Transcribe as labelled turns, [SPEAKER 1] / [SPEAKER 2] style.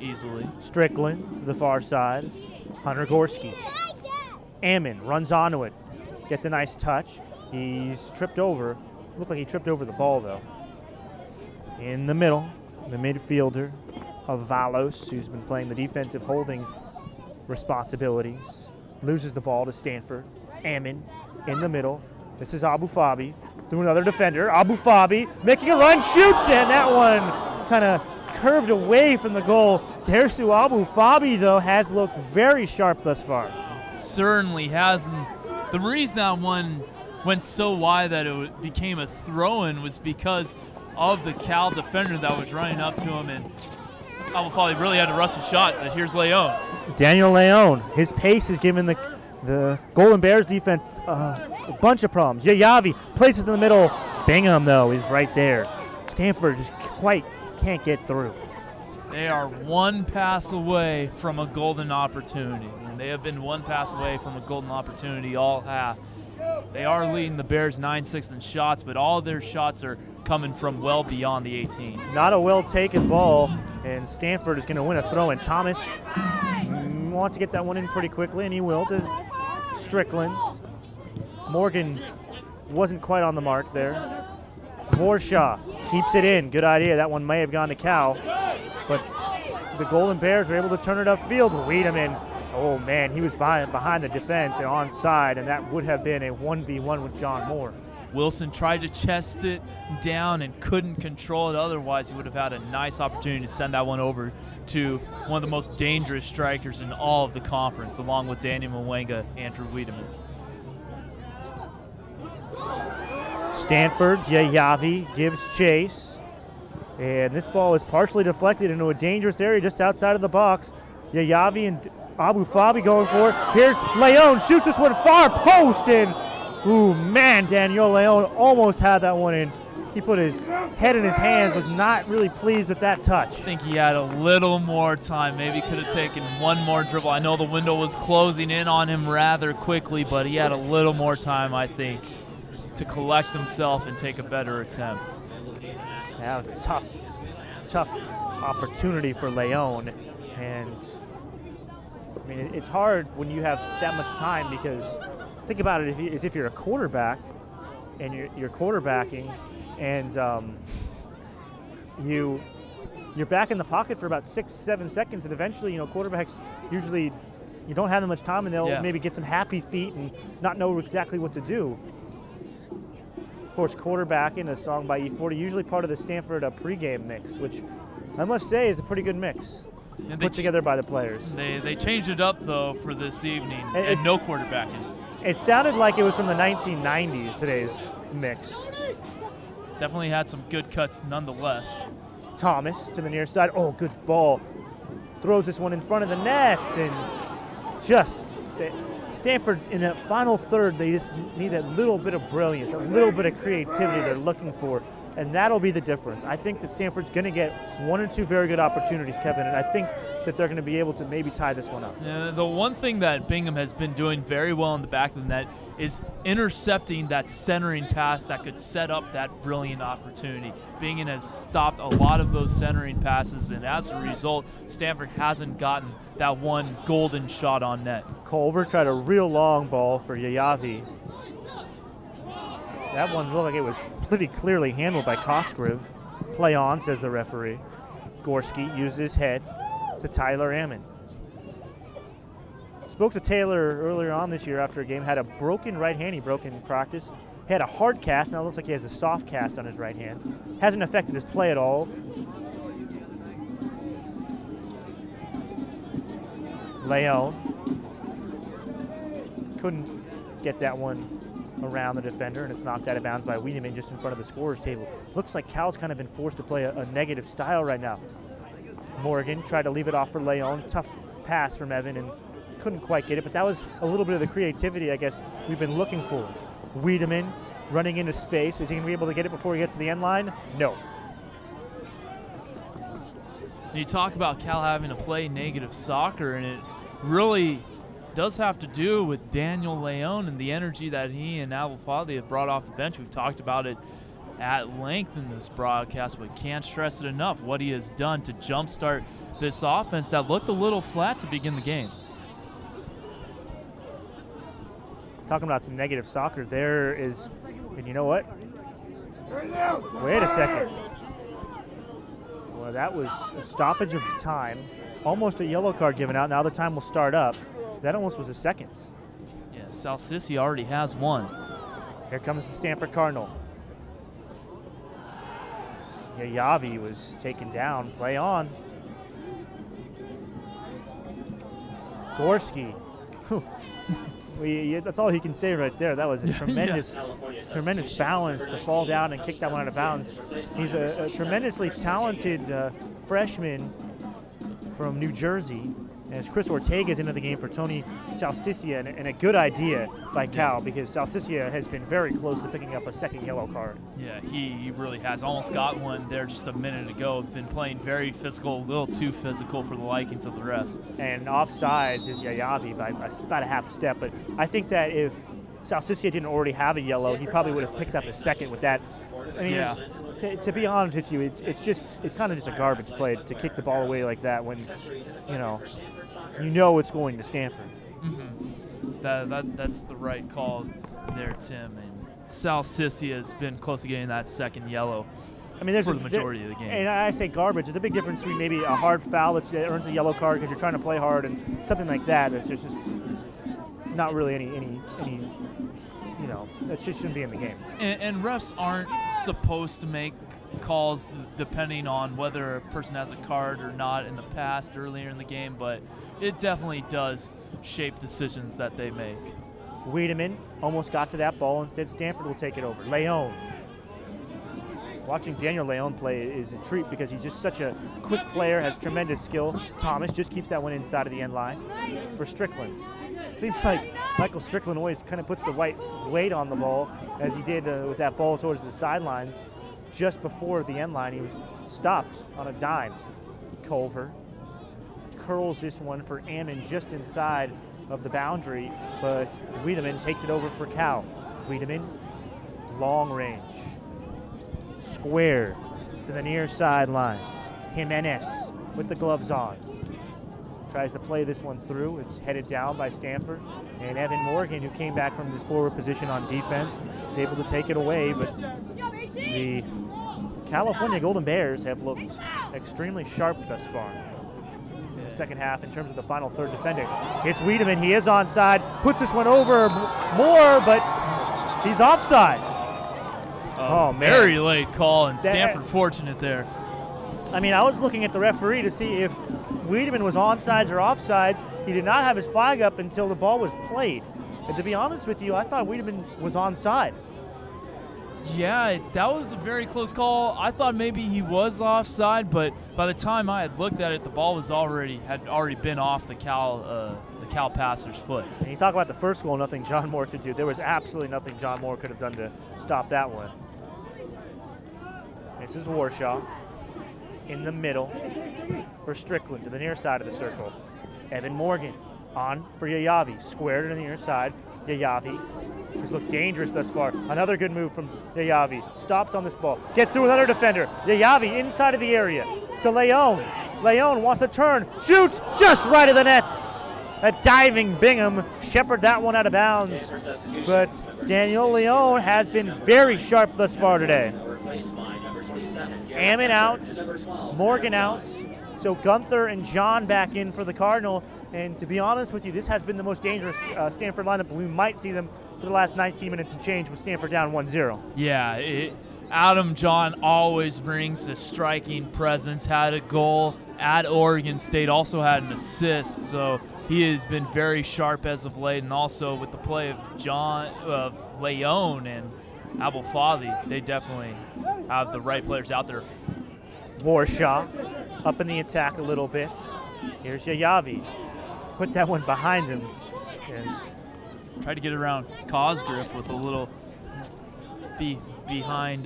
[SPEAKER 1] easily.
[SPEAKER 2] Strickland to the far side. Hunter Gorski. Ammon runs onto it. Gets a nice touch. He's tripped over. Looked like he tripped over the ball, though. In the middle, the midfielder of Valos, who's been playing the defensive holding responsibilities, loses the ball to Stanford. Ammon in the middle. This is Abu Fabi through another defender. Abu Fabi making a run, shoots, and that one kind of curved away from the goal. Dersu Abu Fabi, though, has looked very sharp thus far.
[SPEAKER 1] Certainly has. And the reason that one went so wide that it became a throw-in was because of the Cal defender that was running up to him, and Abu Fabi really had to rush a shot. But here's Leon.
[SPEAKER 2] Daniel Leon, his pace has given the Golden Bears defense a bunch of problems. Yayavi places in the middle. Bingham, though, is right there. Stanford just quite can't get through.
[SPEAKER 1] They are one pass away from a golden opportunity, and they have been one pass away from a golden opportunity all half. They are leading the Bears 9-6 in shots, but all of their shots are coming from well beyond the 18.
[SPEAKER 2] Not a well-taken ball, and Stanford is going to win a throw, and Thomas wants to get that one in pretty quickly, and he will to Strickland. Morgan wasn't quite on the mark there. Morshaw keeps it in. Good idea. That one may have gone to Cal, but the Golden Bears are able to turn it upfield. Wiedemann, oh man, he was behind the defense and onside, and that would have been a 1v1 with John Moore.
[SPEAKER 1] Wilson tried to chest it down and couldn't control it. Otherwise, he would have had a nice opportunity to send that one over to one of the most dangerous strikers in all of the conference, along with Daniel Mwenga, Andrew Wiedemann.
[SPEAKER 2] Stanford's Yayavi gives chase, and this ball is partially deflected into a dangerous area just outside of the box. Yayavi and Abu Fabi going for it. Here's Leon, shoots this one far post, and ooh man, Daniel Leon almost had that one in. He put his head in his hands, was not really pleased with that touch.
[SPEAKER 1] I think he had a little more time, maybe could have taken one more dribble. I know the window was closing in on him rather quickly, but he had a little more time, I think, to collect himself and take a better attempt.
[SPEAKER 2] That was a tough opportunity for Leon, and I mean, it's hard when you have that much time, because think about it as if you're a quarterback and you're quarterbacking, and you're back in the pocket for about 6-7 seconds, and eventually, you know, quarterbacks usually, you don't have that much time, and they'll maybe get some happy feet and not know exactly what to do. Of course, quarterbacking, a song by E40, usually part of the Stanford pregame mix, which I must say is a pretty good mix put together by the players.
[SPEAKER 1] They changed it up, though, for this evening, and no quarterbacking.
[SPEAKER 2] It sounded like it was from the 1990s, today's mix.
[SPEAKER 1] Definitely had some good cuts nonetheless.
[SPEAKER 2] Thomas to the near side. Oh, good ball. Throws this one in front of the nets, and just Stanford in that final third, they just need that little bit of brilliance, a little bit of creativity they're looking for, and that'll be the difference. I think that Stanford's going to get one or two very good opportunities, Kevin, and I think that they're going to be able to maybe tie this one up.
[SPEAKER 1] The one thing that Bingham has been doing very well in the back of the net is intercepting that centering pass that could set up that brilliant opportunity. Bingham has stopped a lot of those centering passes, and as a result, Stanford hasn't gotten that one golden shot on net.
[SPEAKER 2] Culver tried a real long ball for Yayavi. That one looked like it was pretty clearly handled by Cosgrove. Play on, says the referee. Gorski used his head to Tyler Ammon. Spoke to Taylor earlier on this year after a game, had a broken right hand he broke in practice. He had a hard cast, now it looks like he has a soft cast on his right hand. Hasn't affected his play at all. Leon couldn't get that one around the defender, and it's knocked out of bounds by Wiedemann just in front of the scorer's table. Looks like Cal's kind of been forced to play a negative style right now. Morgan tried to leave it off for Leon. Tough pass from Evan and couldn't quite get it, but that was a little bit of the creativity, I guess, we've been looking for. Wiedemann running into space. Is he going to be able to get it before he gets to the end line? No.
[SPEAKER 1] You talk about Cal having to play negative soccer, and it really does have to do with Daniel Leon and the energy that he and Abu Fabi have brought off the bench. We've talked about it at length in this broadcast, but can't stress it enough what he has done to jumpstart this offense that looked a little flat to begin the game.
[SPEAKER 2] Talking about some negative soccer, there is, and you know what? Wait a second. Well, that was a stoppage of time, almost a yellow card given out. Now the time will start up. That almost was a second.
[SPEAKER 1] Yeah, South Sissy already has one.
[SPEAKER 2] Here comes the Stanford Cardinal. Yayavi was taken down. Play on. Gorski. That's all he can say right there. That was a tremendous, tremendous balance to fall down and kick that one out of bounds. He's a tremendously talented freshman from New Jersey. As Chris Ortega's into the game for Tony Salsicia, and a good idea by Cal, because Salsicia has been very close to picking up a second yellow card.
[SPEAKER 1] Yeah, he really has. Almost got one there just a minute ago. Been playing very physical, a little too physical for the likings of the refs.
[SPEAKER 2] And offsides is Yayavi by about a half a step, but I think that if Salsicia didn't already have a yellow, he probably would have picked up a second with that. I mean,
[SPEAKER 1] yeah.
[SPEAKER 2] To be honest with you, it's kind of just a garbage play to kick the ball away like that when, you know it's going to Stanford.
[SPEAKER 1] Mm-hmm. That's the right call there, Tim. And Salsicia has been close to getting that second yellow. I mean, for the majority of the game.
[SPEAKER 2] And I say garbage. There's a big difference between maybe a hard foul that earns a yellow card because you're trying to play hard and something like that. That's just not really any that just shouldn't be in the game.
[SPEAKER 1] And refs aren't supposed to make calls depending on whether a person has a card or not in the past earlier in the game, but it definitely does shape decisions that they make.
[SPEAKER 2] Wiedemann almost got to that ball. Instead, Stanford will take it over. Leon. Watching Daniel Leon play is a treat because he's just such a quick player, has tremendous skill. Thomas just keeps that one inside of the end line for Strickland. Seems like Michael Strickland always kind of puts the right weight on the ball, as he did with that ball towards the sidelines just before the end line. He was stopped on a dime. Culver curls this one for Ammon just inside of the boundary, but Wiedemann takes it over for Cal. Wiedemann, long range. Square to the near sidelines. Jimenez with the gloves on. Tries to play this one through. It's headed down by Stanford. And Evan Morgan, who came back from his forward position on defense, is able to take it away. But the California Golden Bears have looked extremely sharp thus far in the second half in terms of the final third defending. It's Wiedemann. He is onside. Puts this one over more, but he's offside.
[SPEAKER 1] Oh, man. Very late call, and Stanford fortunate there.
[SPEAKER 2] I mean, I was looking at the referee to see if Wiedemann was onside or offsides. He did not have his flag up until the ball was played. And to be honest with you, I thought Wiedemann was onside.
[SPEAKER 1] Yeah, that was a very close call. I thought maybe he was offside, but by the time I had looked at it, the ball was had already been off the Cal passer's foot.
[SPEAKER 2] And you talk about the first goal, nothing John Moore could do. There was absolutely nothing John Moore could have done to stop that one. This is Warshaw in the middle for Strickland to the near side of the circle. Evan Morgan on for Yayavi, squared to the near side. Yayavi has looked dangerous thus far. Another good move from Yayavi. Stops on this ball. Gets through another defender. Yayavi inside of the area to Leon. Leon wants to turn. Shoots just right of the nets. A diving Bingham shepherded that one out of bounds. But Daniel Leon has been very sharp thus far today. Ammon out. Morgan out. So Gunther and John back in for the Cardinal. And to be honest with you, this has been the most dangerous Stanford lineup. We might see them for the last 19 minutes and change with Stanford down 1-0.
[SPEAKER 1] Yeah, Adam John always brings a striking presence. Had a goal at Oregon State, also had an assist. So he has been very sharp as of late. And also with the play of Leon and Abel Fadi, they definitely have the right players out there.
[SPEAKER 2] Warshaw up in the attack a little bit. Here's Yayavi. Put that one behind him. And
[SPEAKER 1] tried to get around Cosgriff with a little behind